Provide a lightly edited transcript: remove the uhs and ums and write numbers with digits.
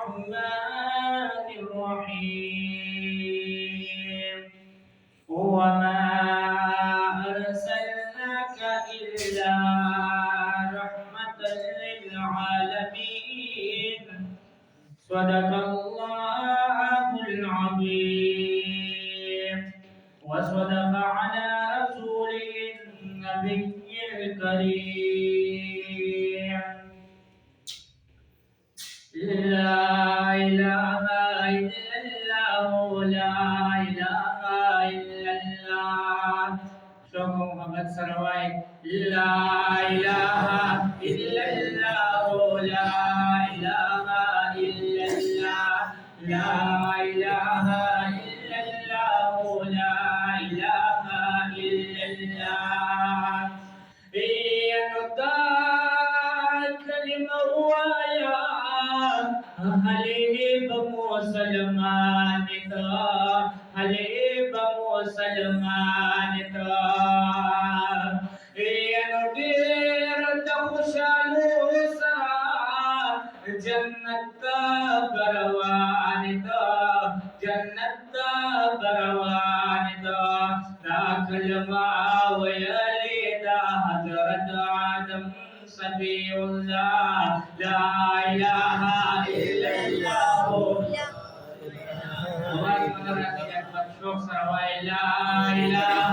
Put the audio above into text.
الرحمن الرحيم وما أرسلناك إلا رحمة للعالمين صدق الله العظيم وصدق على رسوله النبي الكريم لا إله إلا الله لا إله إلا الله شوق محمد سروي لا إله إلا الله لا إله إلا الله لا إله إلا الله لا إله إلا الله كلمة رواية حليب مسلمان حليب مسلمان ينبير تخشالو سرا جنة بروان جنة بروان لا كلمة ويلي حضرت آدم صفي الله لا إله إلا الله لا إله